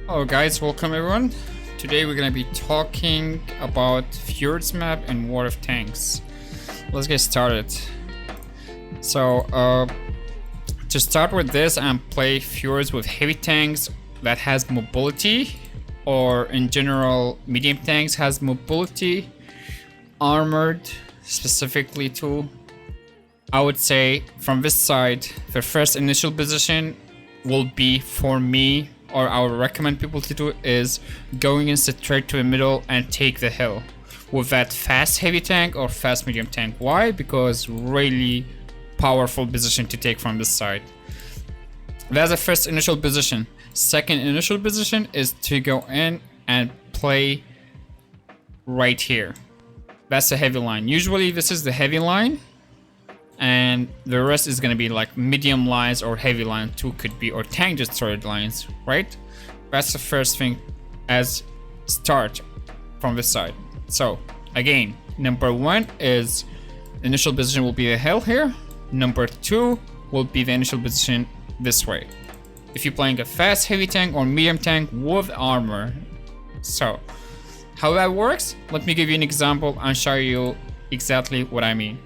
Hello guys, welcome everyone. Today we're gonna be talking about Fjords map and War of Tanks. Let's get started. So to start with this, I'm play Fjords with heavy tanks that has mobility, or in general medium tanks has mobility, armored specifically too. I would say from this side, the first initial position will be for me, or I would recommend people to do, is going in straight to the middle and take the hill with that fast heavy tank or fast medium tank. Why? Because really powerful position to take from this side. That's the first initial position. Second initial position is to go in and play right here. That's the heavy line. Usually this is the heavy line, and the rest is gonna be like medium lines or heavy line too, could be, or tank destroyed lines, right? That's the first thing as start from this side. So again, number one is initial position will be the hill here. Number two will be the initial position this way, if you're playing a fast heavy tank or medium tank with armor. So how that works, let me give you an example and show you exactly what I mean.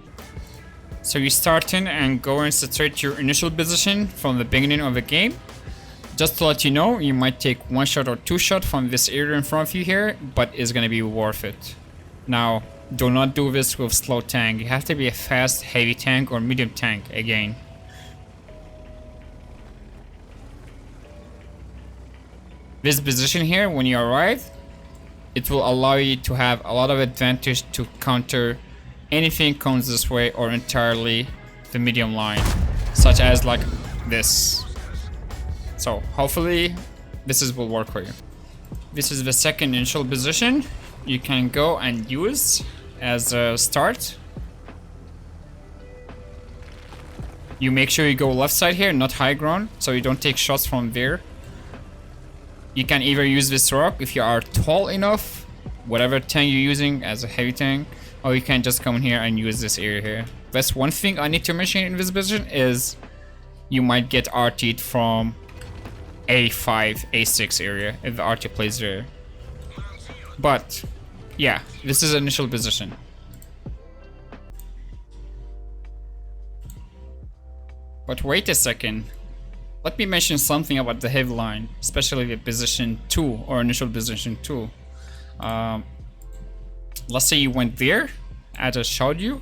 So you start in and go and straight to your initial position from the beginning of the game. Just to let you know, you might take one shot or two shot from this area in front of you here, but it's gonna be worth it. Now, do not do this with slow tank. You have to be a fast heavy tank or medium tank again. This position here, when you arrive, it will allow you to have a lot of advantage to counter anything comes this way, or entirely the medium line, such as like this. So hopefully this will work for you. This is the second initial position you can go and use as a start. You make sure you go left side here, not high ground, so you don't take shots from there. You can either use this rock if you are tall enough, whatever tank you're using as a heavy tank, or you can just come in here and use this area here. That's one thing I need to mention in this position, is you might get RT'd from A5, A6 area if the RT plays there. But yeah, this is initial position. But wait a second. Let me mention something about the heavy line, especially the position 2 or initial position 2. Let's say you went there, as I showed you.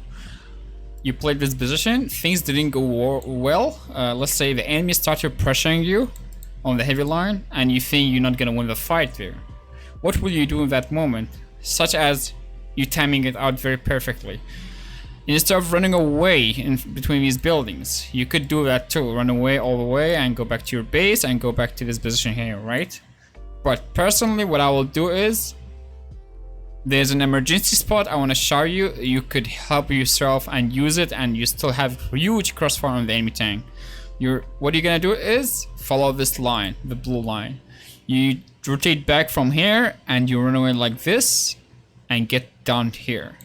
You played this position, things didn't go well. Let's say the enemy started pressuring you on the heavy line, and you think you're not gonna win the fight there. What will you do in that moment? Such as you timing it out very perfectly. Instead of running away in between these buildings, you could do that too. Run away all the way and go back to your base and go back to this position here, right? But personally, what I will do is, there's an emergency spot I want to show you. You could help yourself and use it, and you still have huge crossfire on the enemy tank. What you're gonna do is follow this line, the blue line. You rotate back from here and you run away like this and get down here.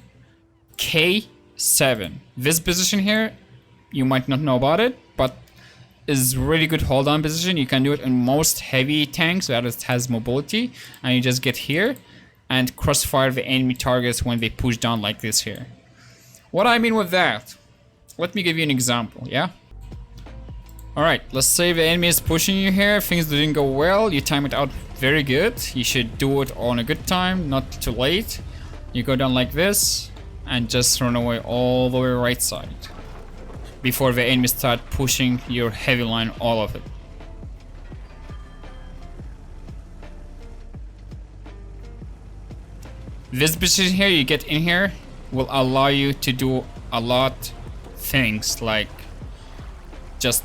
K7. This position here, you might not know about it, but is really good hold on position. You can do it in most heavy tanks that it has mobility, and you just get here and crossfire the enemy targets when they push down like this here. What I mean with that, let me give you an example, yeah? Alright, let's say the enemy is pushing you here, things didn't go well, you time it out very good. You should do it on a good time, not too late. You go down like this and just run away all the way right side before the enemy start pushing your heavy line, all of it. This position here, you get in here, will allow you to do a lot things, like just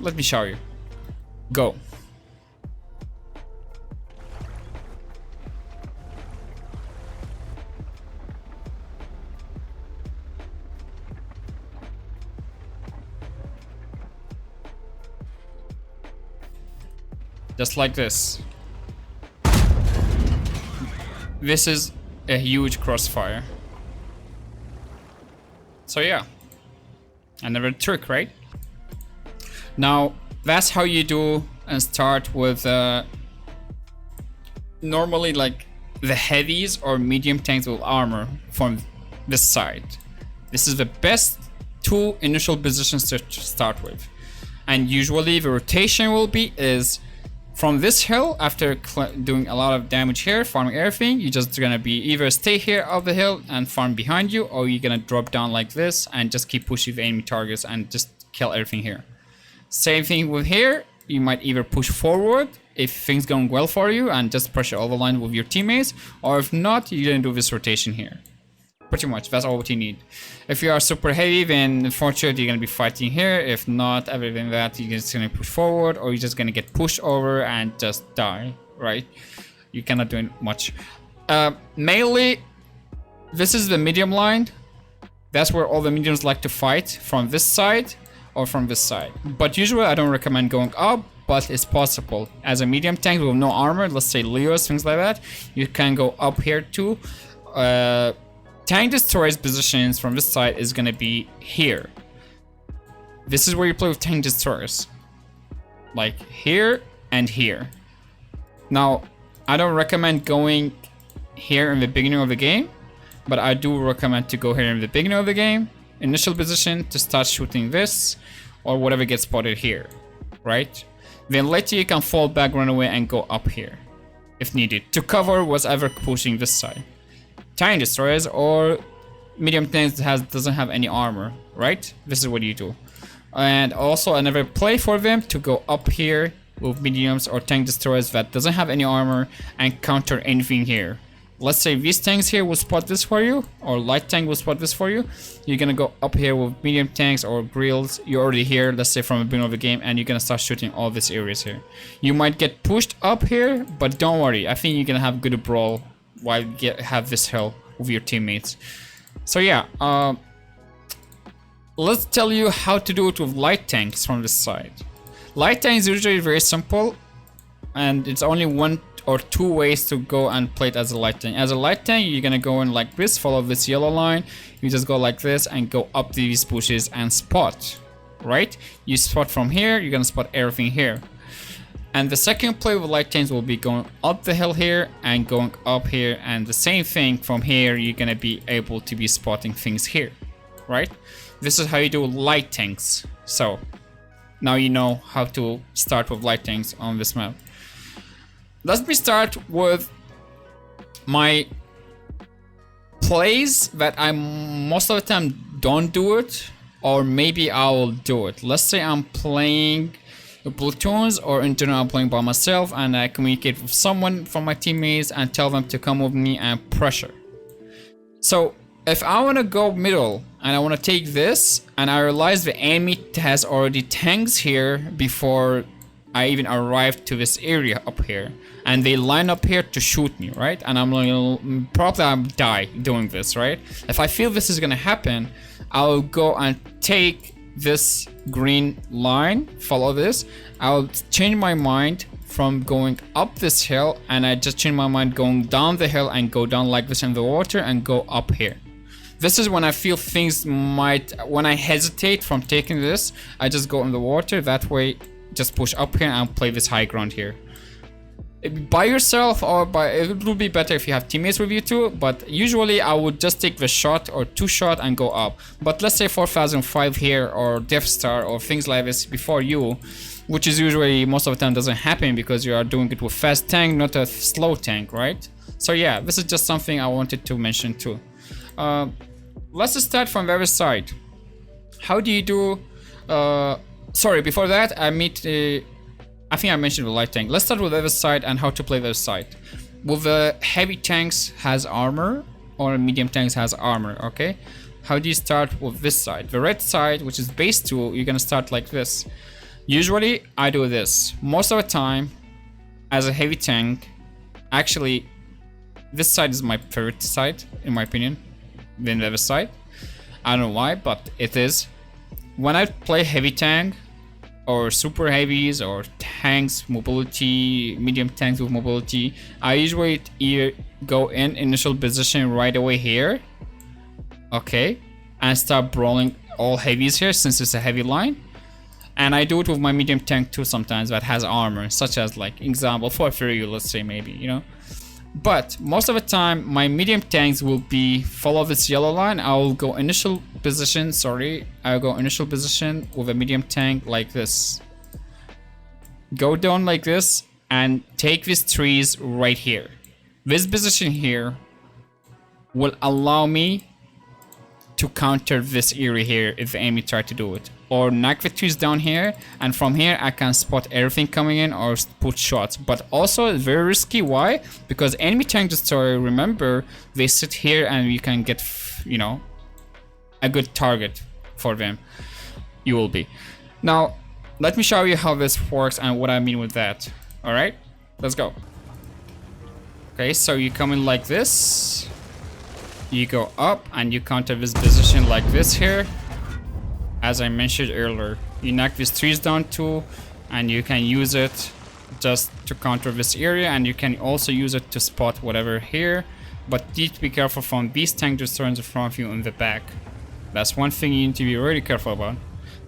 let me show you. Go. Just like this. This is a huge crossfire. So yeah, another trick, right? Now that's how you do and start with normally like the heavies or medium tanks with armor from this side. This is the best two initial positions to start with. And usually the rotation will be is from this hill, after doing a lot of damage here, farming everything, you're just gonna be either stay here up the hill and farm behind you, or you're gonna drop down like this and just keep pushing the enemy targets and just kill everything here. Same thing with here, you might either push forward if things going well for you and just pressure all the line with your teammates, or if not, you're gonna do this rotation here. Pretty much, that's all what you need. If you are super heavy, then unfortunately you're gonna be fighting here. If not, other than that, you're just gonna push forward, or you're just gonna get pushed over and just die, right? You cannot do much. Melee, this is the medium line. That's where all the mediums like to fight, from this side or from this side. But usually I don't recommend going up, but it's possible. As a medium tank with no armor, let's say Leos, things like that, you can go up here too. Tank destroyers positions from this side is gonna be here. This is where you play with tank destroyers, like here and here. Now, I don't recommend going here in the beginning of the game, but I do recommend to go here in the beginning of the game, initial position, to start shooting this or whatever gets spotted here, right? Then later you can fall back, run away, and go up here if needed to cover whatever pushing this side. Tank destroyers or medium tanks doesn't have any armor, right? This is what you do. And also another play for them to go up here with mediums or tank destroyers that doesn't have any armor and counter anything here. Let's say these tanks here will spot this for you, or light tank will spot this for you. You're gonna go up here with medium tanks or grills. You're already here, let's say from the beginning of the game, and you're gonna start shooting all these areas here. You might get pushed up here, but don't worry. I think you're gonna have good brawl while you have this hill with your teammates. So yeah, let's tell you how to do it with light tanks from this side. Light tanks usually very simple, and it's only one or two ways to go and play it as a light tank. As a light tank, you're gonna go in like this, follow this yellow line, you just go like this and go up these bushes and spot, right? You spot from here, you're gonna spot everything here. And the second play with light tanks will be going up the hill here and going up here, and the same thing from here, you're gonna be able to be spotting things here, right? This is how you do light tanks. So now you know how to start with light tanks on this map. Let me start with my plays that I most of the time don't do it, or maybe I will do it. Let's say I'm playing platoons, or in general I'm playing by myself, and I communicate with someone from my teammates and tell them to come with me and pressure. So if I want to go middle and I want to take this, and I realize the enemy has already tanks here before I even arrived to this area up here, and they line up here to shoot me, right? And I'm like, probably I'll die doing this, right? If I feel this is gonna happen, I'll go and take this green line, follow this. I'll change my mind from going up this hill, and I just change my mind going down the hill and go down like this in the water and go up here. This is when I feel things might, when I hesitate from taking this, I just go in the water. That way, just push up here and play this high ground here. By yourself, or it would be better if you have teammates with you too, but usually I would just take the shot or two shot and go up. But let's say 4005 here, or Death Star, or things like this before you, which is usually most of the time doesn't happen because you are doing it with fast tank, not a slow tank, right? So yeah, this is just something I wanted to mention too. Let's just start from the other side. How do you do? Sorry, before that, I think I mentioned the light tank. Let's start with the other side and how to play the other side. With the heavy tanks has armor, or medium tanks has armor, okay? How do you start with this side? The red side, which is base 2, you're gonna start like this. Usually, I do this. Most of the time, as a heavy tank, actually, this side is my favorite side, in my opinion, than the other side. I don't know why, but it is. When I play heavy tank, or super heavies, or tanks, mobility, medium tanks with mobility, I usually either go in initial position right away here, okay, and start brawling all heavies here since it's a heavy line. And I do it with my medium tank too sometimes that has armor, such as like example for Fury, let's say maybe, you know. But most of the time my medium tanks will be follow this yellow line. I'll go initial position, I'll go initial position with a medium tank like this. Go down like this and take these trees right here. This position here will allow me to counter this area here if the enemy try to do it. Or knock the trees down here, and from here I can spot everything coming in or put shots. But also it's very risky. Why? Because enemy tank destroyer, remember, they sit here and you can get, you know, a good target for them. You will be. Now, let me show you how this works and what I mean with that. Alright, let's go. Okay, so you come in like this. You go up and you counter this position like this here. As I mentioned earlier, you knock these trees down too, and you can use it just to counter this area, and you can also use it to spot whatever here. But need to be careful from these tank destroyers in front of you in the back. That's one thing you need to be really careful about.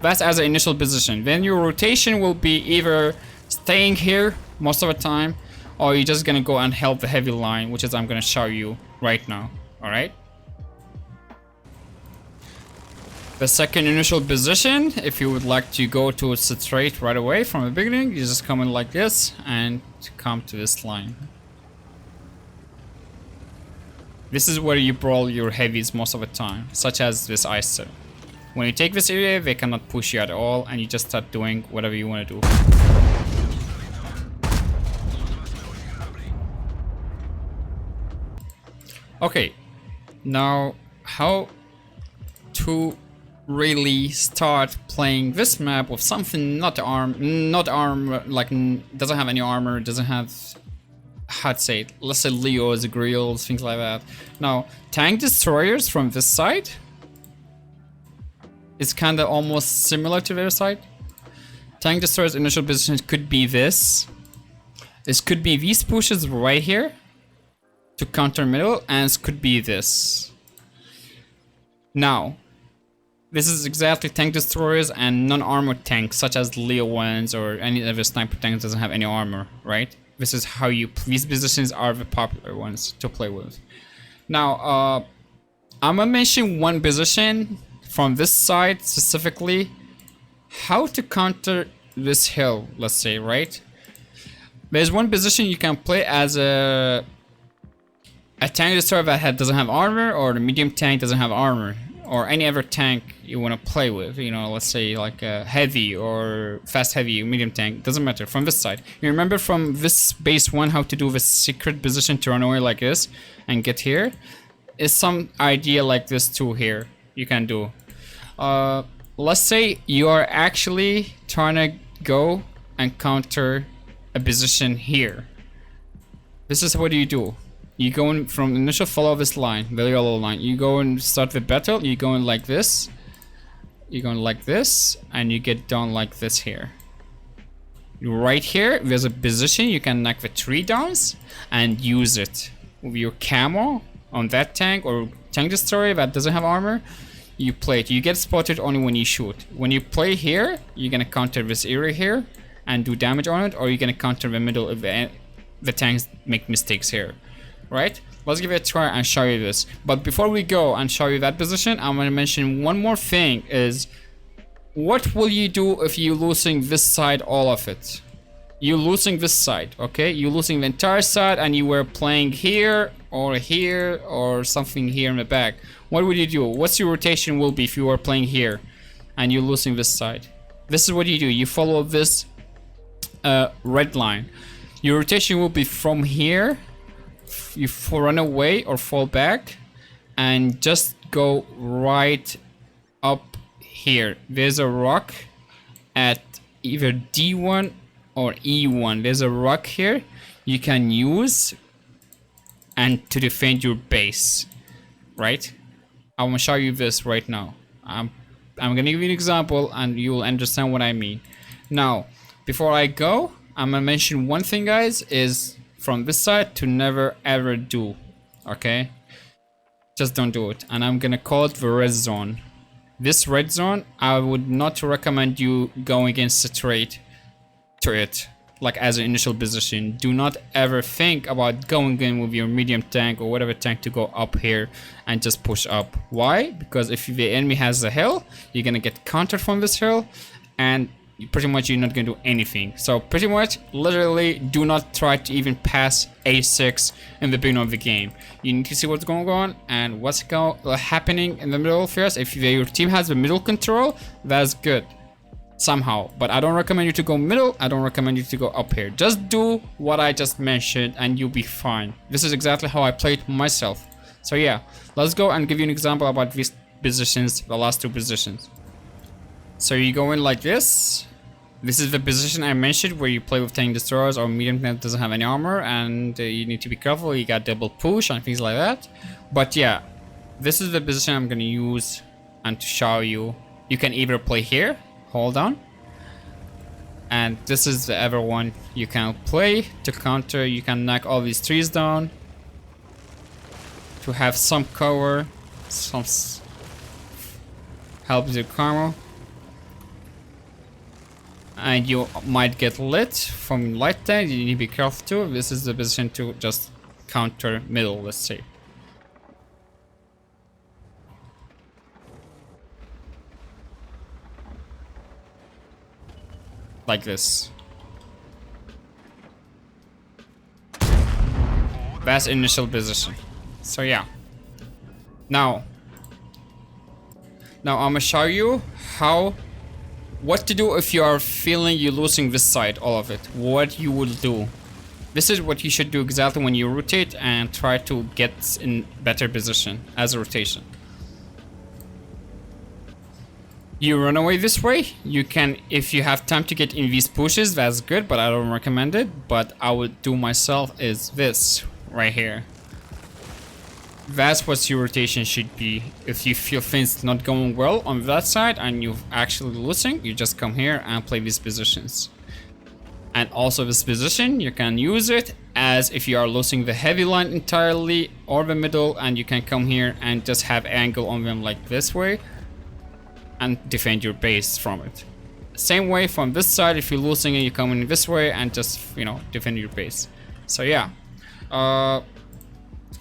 That's as an initial position. Then your rotation will be either staying here most of the time, or you're just gonna go and help the heavy line, which is I'm gonna show you right now. Alright? The second initial position, if you would like to go to it straight right away from the beginning, you just come in like this and come to this line. This is where you brawl your heavies most of the time, such as this ISO. When you take this area, they cannot push you at all, and you just start doing whatever you want to do. Okay, now how to really start playing this map with something not like doesn't have any armor, doesn't have, how to say it, let's say Leos, grills, things like that. Now, tank destroyers from this side is kind of almost similar to their side. Tank destroyers initial position could be this. This could be these pushes right here to counter middle, and it could be this. Now, this is exactly tank destroyers and non-armored tanks, such as Leo ones or any other sniper tank doesn't have any armor, right? This is how you, these positions are the popular ones to play with. Now, I'm gonna mention one position from this side specifically, how to counter this hill, let's say, right? There's one position you can play as a tank destroyer that doesn't have armor, or the medium tank doesn't have armor, or any other tank you want to play with, you know, let's say like a heavy or fast heavy, medium tank, doesn't matter, from this side. You remember from this base one how to do this secret position to run away like this and get here? Is some idea like this too here you can do. Let's say you are actually trying to go and counter a position here. This is what you do. You go in from initial follow this line, the yellow line. You go and start the battle. You go in like this. You go in like this, and you get down like this here. Right here, there's a position you can knock the tree downs and use it with your camo on that tank or tank destroyer that doesn't have armor. You play it. You get spotted only when you shoot. When you play here, you're gonna counter this area here and do damage on it, or you're gonna counter the middle if the tanks make mistakes here. Right? Let's give it a try and show you this. But before we go and show you that position, I'm gonna mention one more thing is, what will you do if you're losing this side, all of it? You're losing this side, okay? You're losing the entire side and you were playing here or something here in the back. What would you do? What's your rotation will be if you were playing here and you're losing this side? This is what you do. You follow this red line. Your rotation will be from here. You run away or fall back and just go right up here. There's a rock at either D1 or E1. There's a rock here you can use and to defend your base, right? I'm gonna show you this right now. I'm gonna give you an example and you will understand what I mean. Now, before I go, I'm gonna mention one thing, guys, is from this side to never ever do, okay? Just don't do it. And I'm gonna call it the red zone. this red zone, I would not recommend you going in straight to it, like as an initial position. Do not ever think about going in with your medium tank or whatever tank to go up here and just push up. Why? Because if the enemy has a hill, you're gonna get countered from this hill, and pretty much you're not gonna do anything. So pretty much, literally, do not try to even pass A6 in the beginning of the game. You need to see what's going on and what's happening in the middle first. If your team has the middle control, that's good somehow, but I don't recommend you to go middle. I don't recommend you to go up here. Just do what I just mentioned and you'll be fine. This is exactly how I played myself. So yeah, let's go and give you an example about these positions, the last two positions. So you go in like this. This is the position I mentioned where you play with tank destroyers or medium that doesn't have any armor, and you need to be careful. You got double push and things like that. But yeah, this is the position I'm gonna use and to show you. You can either play here, hold on, and this is the other one you can play to counter. You can knock all these trees down to have some cover, some help with your karma. And you might get lit from light tank. You need to be careful too. This is the position to just counter middle, let's say. Like this. That's initial position. So yeah. Now I'm gonna show you what to do if you are feeling you're losing this side, all of it. What you will do. This is what you should do exactly when you rotate and try to get in better position as a rotation. You run away this way. You can, if you have time to get in these pushes, that's good, but I don't recommend it. But I would do myself is this right here. That's what your rotation should be. If you feel things not going well on that side and you're actually losing, you just come here and play these positions. And also this position, you can use it as if you are losing the heavy line entirely or the middle, and you can come here and just have angle on them like this way and defend your base from it. Same way from this side, if you're losing it, you come in this way and just, you know, defend your base. So yeah.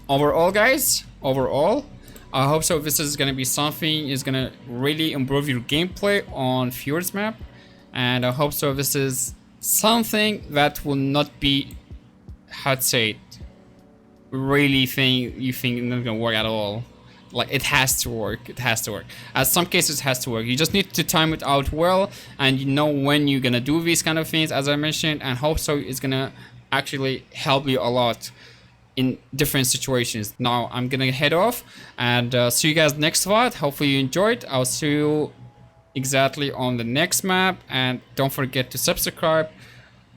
Overall, guys, I hope so. This is gonna be something is gonna really improve your gameplay on Fjords map, and I hope so. This is something that will not be, how to say it, really you think it's not gonna work at all. Like, it has to work. It has to work. At some cases, it has to work. You just need to time it out well, and you know when you're gonna do these kind of things, as I mentioned, and hope so. It's gonna actually help you a lot in different situations. Now I'm gonna head off and see you guys next VOD. Hopefully you enjoyed. I'll see you exactly on the next map, and don't forget to subscribe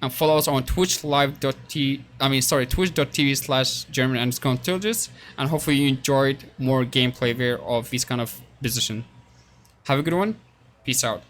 and follow us on twitch.tv/German_intelligence, and hopefully you enjoyed more gameplay there of this kind of position. Have a good one. Peace out.